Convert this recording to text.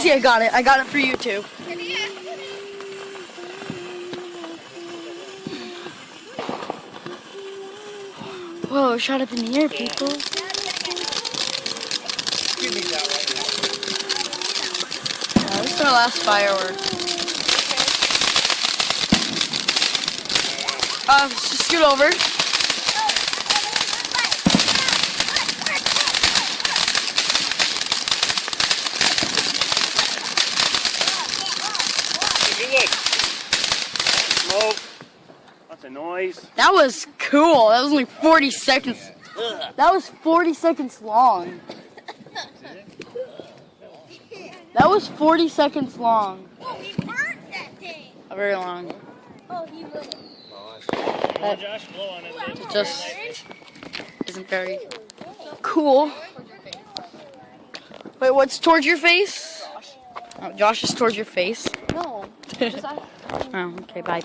Easy, I got it. I got it for you too. Whoa, shot up in the air, people. Give me that right Yeah, this is our last firework. Just scoot over. Good. Smoke. Lots of noise. That was cool. That was only 40 seconds. That was 40 seconds long. That was 40 seconds long. Oh, he burnt that thing. Very long. Oh, he would. That Josh, blow on it. It just isn't very cool. Wait, what's towards your face? Oh, Josh is towards your face. No. Just Oh, okay, bye.